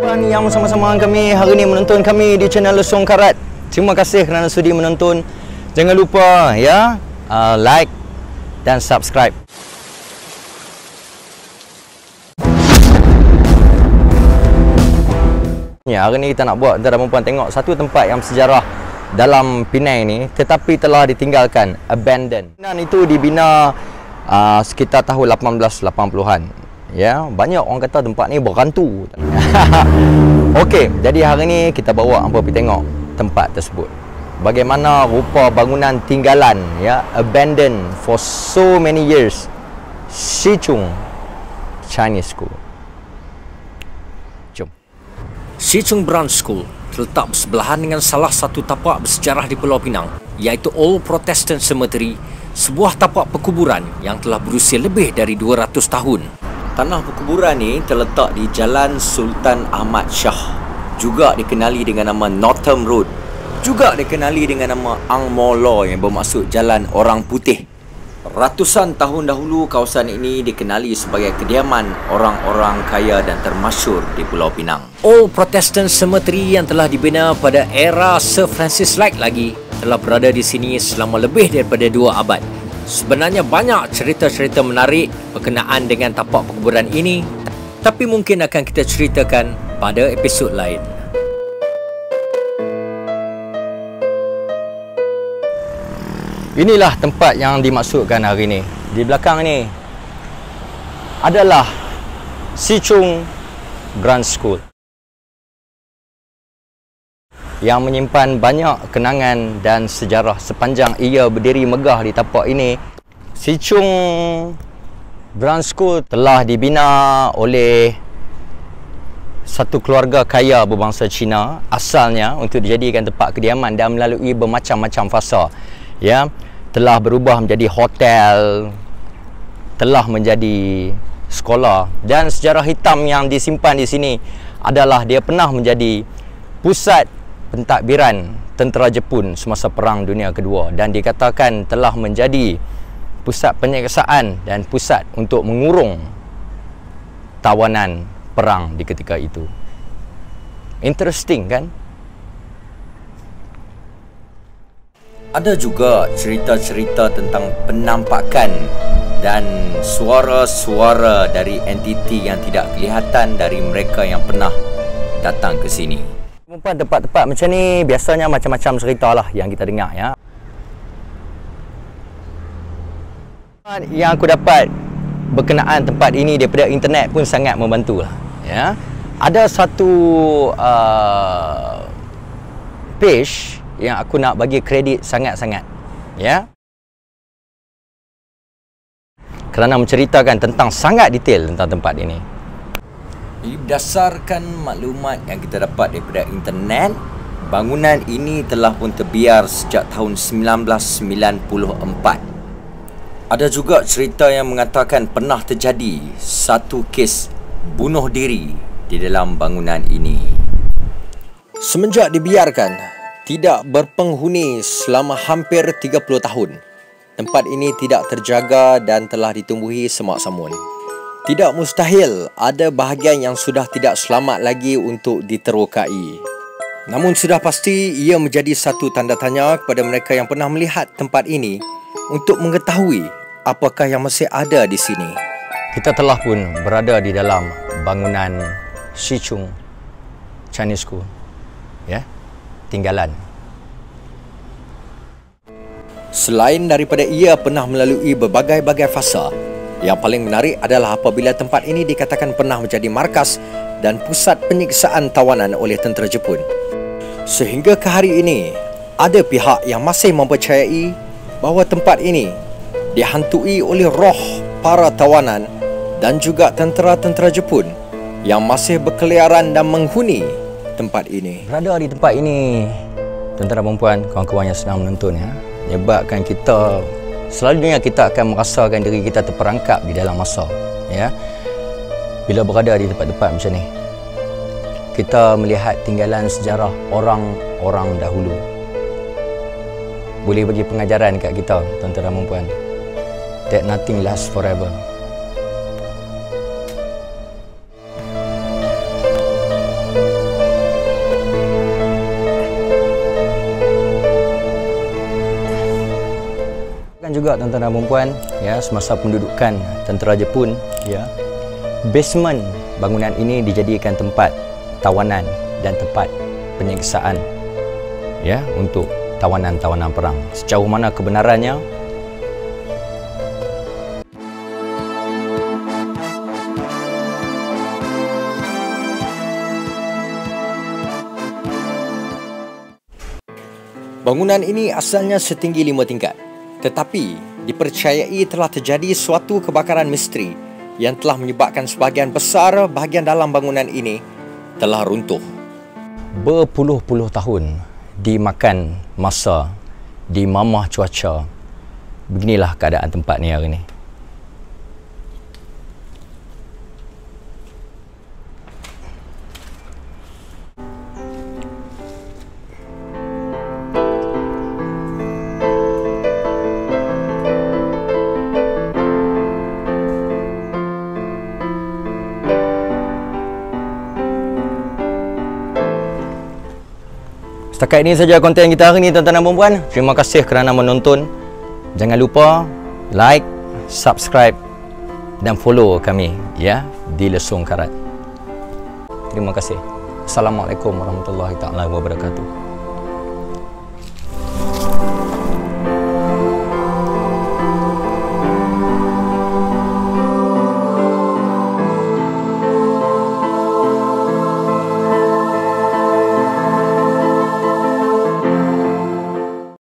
tuan yang bersama-sama kami hari ini menonton kami di channel Lesung Karat. Terima kasih kerana sudi menonton. Jangan lupa ya, like dan subscribe. Ya, hari ini kita nak buat tuan dan puan tengok satu tempat yang bersejarah dalam Penang ni tetapi telah ditinggalkan, abandoned. Penang itu dibina sekitar tahun 1880-an. Ya, banyak orang kata tempat ni berhantu. Okey, jadi hari ni kita bawa hangpa pergi tengok tempat tersebut. Bagaimana rupa bangunan tinggalan ya, abandoned for so many years. Sichung Chinese School. Jom. Sichung Branch School terletak bersebelahan dengan salah satu tapak bersejarah di Pulau Pinang, iaitu Old Protestant Cemetery, sebuah tapak perkuburan yang telah berusia lebih dari 200 tahun. Tanah perkuburan ni terletak di Jalan Sultan Ahmad Shah, juga dikenali dengan nama Northam Road, juga dikenali dengan nama Ang Mo Law yang bermaksud Jalan Orang Putih. Ratusan tahun dahulu kawasan ini dikenali sebagai kediaman orang-orang kaya dan termasyur di Pulau Pinang. Old Protestant Cemetery yang telah dibina pada era Sir Francis Drake lagi telah berada di sini selama lebih daripada 2 abad. Sebenarnya banyak cerita-cerita menarik berkenaan dengan tapak perkuburan ini, tapi mungkin akan kita ceritakan pada episod lain. Inilah tempat yang dimaksudkan hari ini. Di belakang ini adalah Sichung Branch School yang menyimpan banyak kenangan dan sejarah sepanjang ia berdiri megah di tapak ini. Sichung Branch School telah dibina oleh satu keluarga kaya berbangsa Cina asalnya untuk dijadikan tempat kediaman dan melalui bermacam-macam fasa. Ya, telah berubah menjadi hotel, telah menjadi sekolah, dan sejarah hitam yang disimpan di sini adalah dia pernah menjadi pusat pentadbiran tentera Jepun semasa Perang Dunia Kedua dan dikatakan telah menjadi pusat penyiksaan dan pusat untuk mengurung tawanan perang di ketika itu. Interesting kan? Ada juga cerita-cerita tentang penampakan dan suara-suara dari entiti yang tidak kelihatan dari mereka yang pernah datang ke sini. Tempat-tempat macam ni biasanya macam-macam cerita lah yang kita dengar ya. Yang aku dapat berkenaan tempat ini daripada internet pun sangat membantu lah ya. Ada satu page yang aku nak bagi kredit sangat-sangat ya, kerana menceritakan tentang sangat detail tentang tempat ini. Berdasarkan maklumat yang kita dapat daripada internet, bangunan ini telah pun terbiar sejak tahun 1994. Ada juga cerita yang mengatakan pernah terjadi satu kes bunuh diri di dalam bangunan ini. Semenjak dibiarkan tidak berpenghuni selama hampir 30 tahun, tempat ini tidak terjaga dan telah ditumbuhi semak samun. Tidak mustahil ada bahagian yang sudah tidak selamat lagi untuk diterokai. Namun sudah pasti ia menjadi satu tanda tanya kepada mereka yang pernah melihat tempat ini untuk mengetahui apakah yang masih ada di sini. Kita telah pun berada di dalam bangunan Sichung Chinese School ya, tinggalan. Selain daripada ia pernah melalui berbagai-bagai fasa, yang paling menarik adalah apabila tempat ini dikatakan pernah menjadi markas dan pusat penyiksaan tawanan oleh tentera Jepun. Sehingga ke hari ini, ada pihak yang masih mempercayai bahawa tempat ini dihantui oleh roh para tawanan dan juga tentera-tentera Jepun yang masih berkeliaran dan menghuni tempat ini. Berada di tempat ini, tuan-tuan dan puan, kawan-kawan yang sedang menonton ya, menyebabkan kita selalunya kita akan merasakan diri kita terperangkap di dalam masa ya. Bila berada di tempat-tempat macam ni, kita melihat tinggalan sejarah orang-orang dahulu. Boleh bagi pengajaran kat kita, tuan-tuan dan puan, that nothing lasts forever. juga tuan-tuan dan puan-puan, ya, semasa pendudukan tentera Jepun, ya, basement bangunan ini dijadikan tempat tawanan dan tempat penyiksaan, ya, untuk tawanan-tawanan perang. Sejauh mana kebenarannya, bangunan ini asalnya setinggi 5 tingkat, tetapi dipercayai telah terjadi suatu kebakaran misteri yang telah menyebabkan sebahagian besar bahagian dalam bangunan ini telah runtuh. Berpuluh-puluh tahun dimakan masa, dimamah cuaca. Beginilah keadaan tempat ni hari ni. Setakat ini saja konten kita hari ini tuan-tuan dan puan-puan. Terima kasih kerana menonton. Jangan lupa like, subscribe dan follow kami, ya, di Lesung Karat. Terima kasih. Assalamualaikum warahmatullahi taala wabarakatuh.